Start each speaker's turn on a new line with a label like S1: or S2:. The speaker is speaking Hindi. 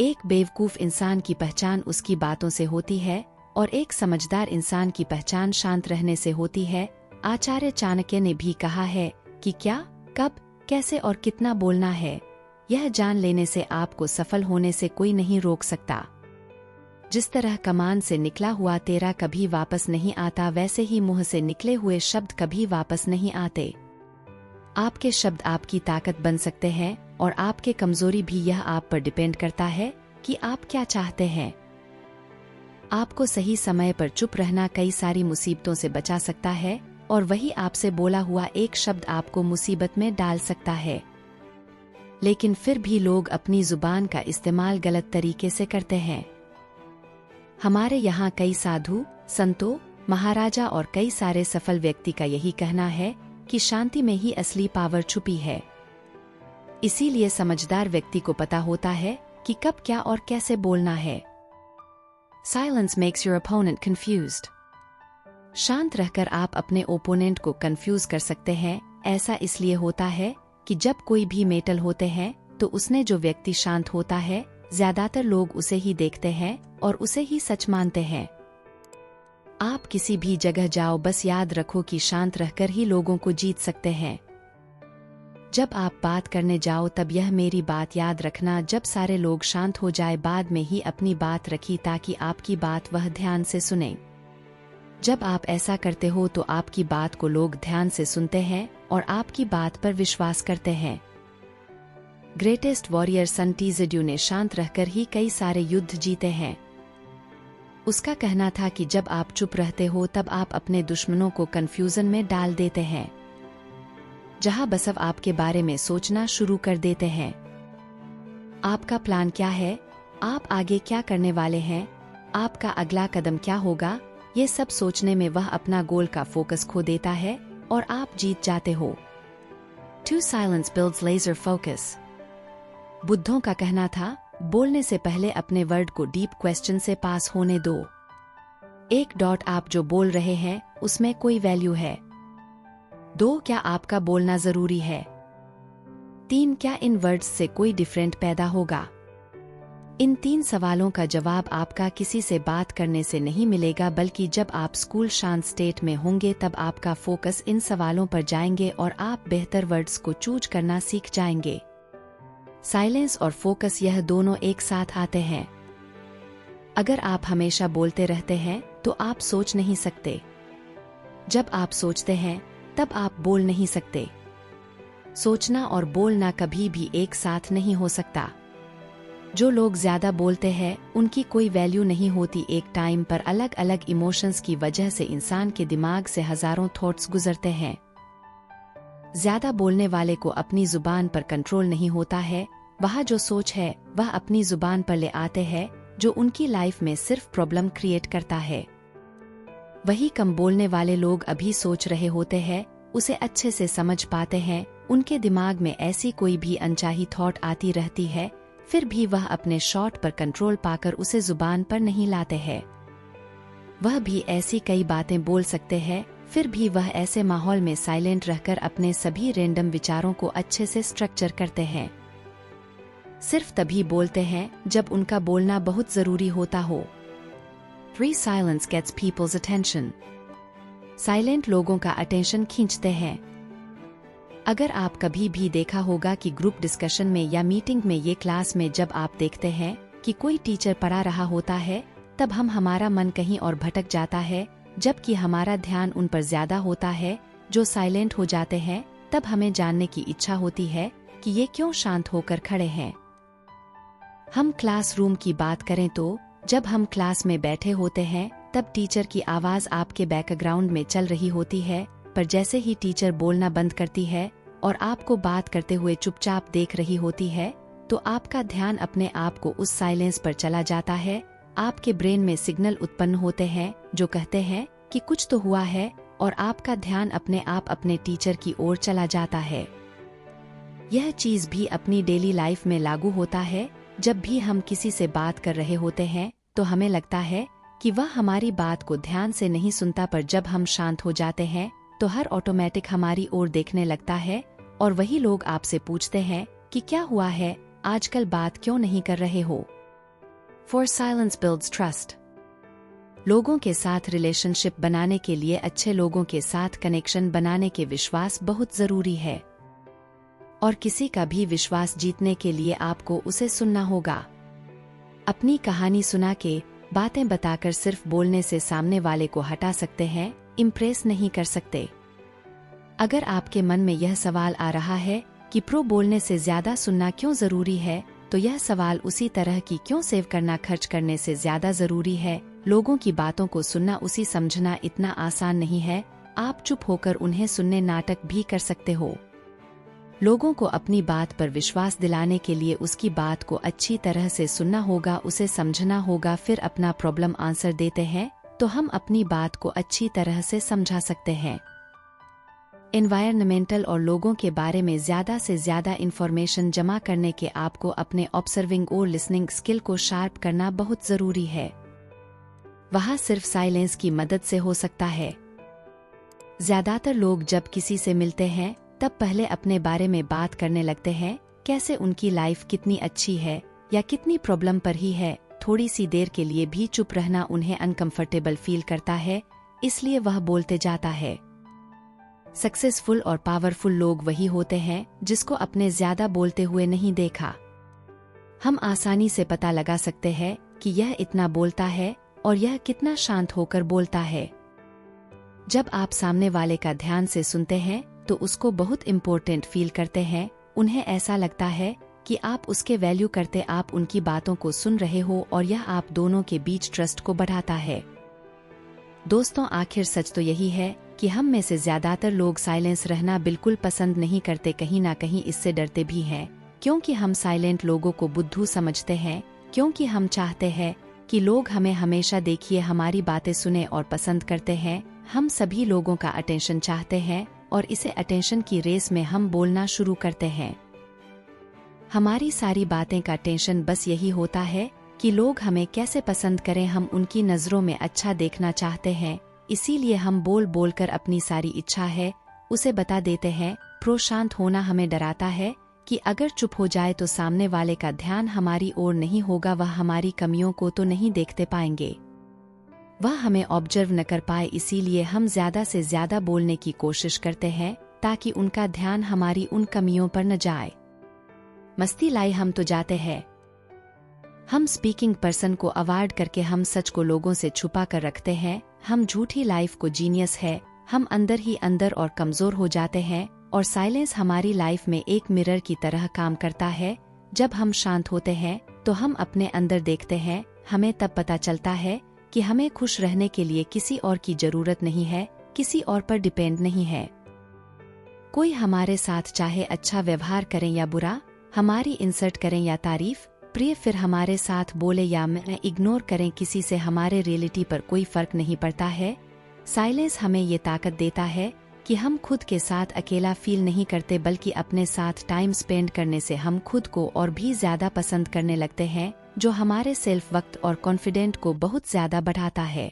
S1: एक बेवकूफ इंसान की पहचान उसकी बातों से होती है और एक समझदार इंसान की पहचान शांत रहने से होती है। आचार्य चाणक्य ने भी कहा है कि क्या, कब, कैसे और कितना बोलना है, यह जान लेने से आपको सफल होने से कोई नहीं रोक सकता। जिस तरह कमान से निकला हुआ तेरा कभी वापस नहीं आता, वैसे ही मुंह से निकले हुए शब्द कभी वापस नहीं आते। आपके शब्द आपकी ताकत बन सकते हैं और आपके कमजोरी भी। यह आप पर डिपेंड करता है कि आप क्या चाहते हैं। आपको सही समय पर चुप रहना कई सारी मुसीबतों से बचा सकता है और वही आपसे बोला हुआ एक शब्द आपको मुसीबत में डाल सकता है। लेकिन फिर भी लोग अपनी जुबान का इस्तेमाल गलत तरीके से करते हैं। हमारे यहाँ कई साधु, संतों, महाराजा और कई सारे सफल व्यक्ति का यही कहना है कि शांति में ही असली पावर छुपी है। इसीलिए समझदार व्यक्ति को पता होता है कि कब क्या और कैसे बोलना है। Silence makes your opponent confused. शांत रहकर आप अपने ओपोनेंट को कंफ्यूज कर सकते हैं। ऐसा इसलिए होता है कि जब कोई भी मेटल होते हैं तो उसने जो व्यक्ति शांत होता है, ज्यादातर लोग उसे ही देखते हैं और उसे ही सच मानते हैं। आप किसी भी जगह जाओ, बस याद रखो कि शांत रहकर ही लोगों को जीत सकते हैं। जब आप बात करने जाओ तब यह मेरी बात याद रखना, जब सारे लोग शांत हो जाए बाद में ही अपनी बात रखी ताकि आपकी बात वह ध्यान से सुने। जब आप ऐसा करते हो तो आपकी बात को लोग ध्यान से सुनते हैं और आपकी बात पर विश्वास करते हैं। ग्रेटेस्ट वॉरियर सन टीज़ेड्यू ने शांत रहकर ही कई सारे युद्ध जीते हैं। उसका कहना था कि जब आप चुप रहते हो तब आप अपने दुश्मनों को कंफ्यूजन में डाल देते हैं। जहां बसव आपके बारे में सोचना शुरू कर देते हैं। आपका प्लान क्या है, आप आगे क्या करने वाले हैं, आपका अगला कदम क्या होगा, ये सब सोचने में वह अपना गोल का फोकस खो देता है और आप जीत जाते हो। To silence builds laser focus. बुद्धों का कहना था, बोलने से पहले अपने वर्ड को डीप क्वेश्चन से पास होने दो। एक डॉट, आप जो बोल रहे हैं उसमें कोई वैल्यू है। 2, क्या आपका बोलना जरूरी है। 3, क्या इन वर्ड्स से कोई डिफरेंट पैदा होगा। इन 3 सवालों का जवाब आपका किसी से बात करने से नहीं मिलेगा, बल्कि जब आप स्कूल शांत स्टेट में होंगे तब आपका फोकस इन सवालों पर जाएंगे और आप बेहतर वर्ड्स को चूज करना सीख जाएंगे। साइलेंस और फोकस, यह दोनों एक साथ आते हैं। अगर आप हमेशा बोलते रहते हैं तो आप सोच नहीं सकते। जब आप सोचते हैं तब आप बोल नहीं सकते। सोचना और बोलना कभी भी एक साथ नहीं हो सकता। जो लोग ज्यादा बोलते हैं उनकी कोई वैल्यू नहीं होती। एक टाइम पर अलग अलग इमोशंस की वजह से इंसान के दिमाग से हजारों थॉट्स गुजरते हैं। ज्यादा बोलने वाले को अपनी जुबान पर कंट्रोल नहीं होता है। वह जो सोच है वह अपनी जुबान पर ले आते हैं, जो उनकी लाइफ में सिर्फ प्रॉब्लम क्रिएट करता है। वही कम बोलने वाले लोग अभी सोच रहे होते हैं, उसे अच्छे से समझ पाते हैं, उनके दिमाग में ऐसी कोई भी अनचाही थॉट आती रहती है, फिर भी वह अपने शॉट पर कंट्रोल पाकर उसे जुबान पर नहीं लाते हैं। वह भी ऐसी कई बातें बोल सकते हैं, फिर भी वह ऐसे माहौल में साइलेंट रहकर अपने सभी रैंडम विचारों को अच्छे से स्ट्रक्चर करते हैं। सिर्फ तभी बोलते हैं जब उनका बोलना बहुत जरूरी होता हो। 3, silence gets people's attention. Silent लोगों का अटेंशन खींचते हैं। अगर आप कभी भी देखा होगा कि ग्रुप डिस्कशन में या मीटिंग में, ये क्लास में, जब आप देखते हैं कि कोई टीचर पढ़ा रहा होता है तब हमारा मन कहीं और भटक जाता है, जबकि हमारा ध्यान उन पर ज्यादा होता है जो साइलेंट हो जाते हैं। तब हमें जानने की इच्छा होती है कि ये क्यों शांत होकर खड़े हैं। हम क्लासरूम की बात करें तो जब हम क्लास में बैठे होते हैं तब टीचर की आवाज आपके बैकग्राउंड में चल रही होती है, पर जैसे ही टीचर बोलना बंद करती है और आपको बात करते हुए चुपचाप देख रही होती है, तो आपका ध्यान अपने आप को उस साइलेंस पर चला जाता है। आपके ब्रेन में सिग्नल उत्पन्न होते हैं जो कहते हैं कि कुछ तो हुआ है, और आपका ध्यान अपने आप अपने टीचर की ओर चला जाता है। यह चीज भी अपनी डेली लाइफ में लागू होता है। जब भी हम किसी से बात कर रहे होते हैं तो हमें लगता है कि वह हमारी बात को ध्यान से नहीं सुनता, पर जब हम शांत हो जाते हैं तो हर ऑटोमेटिक हमारी ओर देखने लगता है और वही लोग आपसे पूछते हैं कि क्या हुआ है, आजकल बात क्यों नहीं कर रहे हो। For silence builds trust. लोगों के साथ रिलेशनशिप बनाने के लिए अच्छे लोगों के साथ कनेक्शन बनाने के विश्वास बहुत जरूरी है। और किसी का भी विश्वास जीतने के लिए आपको उसे सुनना होगा। अपनी कहानी सुना के, बातें बताकर सिर्फ बोलने से सामने वाले को हटा सकते हैं, इम्प्रेस नहीं कर सकते। अगर आपके मन में यह सवाल आ रहा है कि प्रो बोलने से ज्यादा सुनना क्यों जरूरी है, तो यह सवाल उसी तरह की क्यों सेव करना खर्च करने से ज्यादा जरूरी है। लोगों की बातों को सुनना उसी समझना इतना आसान नहीं है। आप चुप होकर उन्हें सुनने नाटक भी कर सकते हो। लोगों को अपनी बात पर विश्वास दिलाने के लिए उसकी बात को अच्छी तरह से सुनना होगा, उसे समझना होगा, फिर अपना प्रॉब्लम आंसर देते हैं तो हम अपनी बात को अच्छी तरह से समझा सकते हैं। एनवायरनमेंटल और लोगों के बारे में ज्यादा से ज्यादा इंफॉर्मेशन जमा करने के आपको अपने ऑब्जर्विंग और लिसनिंग स्किल को शार्प करना बहुत जरूरी है। वह सिर्फ साइलेंस की मदद से हो सकता है। ज्यादातर लोग जब किसी से मिलते हैं तब पहले अपने बारे में बात करने लगते हैं, कैसे उनकी लाइफ कितनी अच्छी है या कितनी प्रॉब्लम पर ही है। थोड़ी सी देर के लिए भी चुप रहना उन्हें अनकंफर्टेबल फील करता है, इसलिए वह बोलते जाता है। सक्सेसफुल और पावरफुल लोग वही होते हैं जिसको अपने ज्यादा बोलते हुए नहीं देखा। हम आसानी से पता लगा सकते हैं कि यह इतना बोलता है और यह कितना शांत होकर बोलता है। जब आप सामने वाले का ध्यान से सुनते हैं तो उसको बहुत इम्पोर्टेंट फील करते हैं। उन्हें ऐसा लगता है कि आप उसके वैल्यू करते, आप उनकी बातों को सुन रहे हो और यह आप दोनों के बीच ट्रस्ट को बढ़ाता है। दोस्तों, आखिर सच तो यही है कि हम में से ज्यादातर लोग साइलेंस रहना बिल्कुल पसंद नहीं करते, कहीं ना कहीं इससे डरते भी हैं, क्योंकि हम साइलेंट लोगों को बुद्धू समझते हैं, क्योंकि हम चाहते हैं कि लोग हमें हमेशा देखिए, हमारी बातें सुने और पसंद करते हैं। हम सभी लोगों का अटेंशन चाहते हैं और इसे अटेंशन की रेस में हम बोलना शुरू करते हैं। हमारी सारी बातें का टेंशन बस यही होता है कि लोग हमें कैसे पसंद करें, हम उनकी नजरों में अच्छा देखना चाहते हैं, इसीलिए हम बोल बोल कर अपनी सारी इच्छा है उसे बता देते हैं। प्रो शांत होना हमें डराता है कि अगर चुप हो जाए तो सामने वाले का ध्यान हमारी ओर नहीं होगा, वह हमारी कमियों को तो नहीं देखते पाएंगे, वह हमें ऑब्जर्व न कर पाए, इसीलिए हम ज्यादा से ज्यादा बोलने की कोशिश करते हैं ताकि उनका ध्यान हमारी उन कमियों पर न जाए। मस्ती लाई हम तो जाते हैं। हम स्पीकिंग पर्सन को अवॉइड करके हम सच को लोगों से छुपा कर रखते हैं। हम झूठी लाइफ को जीनियस है, हम अंदर ही अंदर और कमजोर हो जाते हैं। और साइलेंस हमारी लाइफ में एक मिरर की तरह काम करता है। जब हम शांत होते हैं तो हम अपने अंदर देखते हैं, हमें तब पता चलता है कि हमें खुश रहने के लिए किसी और की जरूरत नहीं है, किसी और पर डिपेंड नहीं है। कोई हमारे साथ चाहे अच्छा व्यवहार करें या बुरा, हमारी इंसल्ट करें या तारीफ, प्रिय फिर हमारे साथ बोले या मैं इग्नोर करें, किसी से हमारे रियलिटी पर कोई फर्क नहीं पड़ता है। साइलेंस हमें ये ताकत देता है कि हम खुद के साथ अकेला फील नहीं करते, बल्कि अपने साथ टाइम स्पेंड करने से हम खुद को और भी ज्यादा पसंद करने लगते हैं, जो हमारे सेल्फ वक्त और कॉन्फिडेंट को बहुत ज्यादा बढ़ाता है।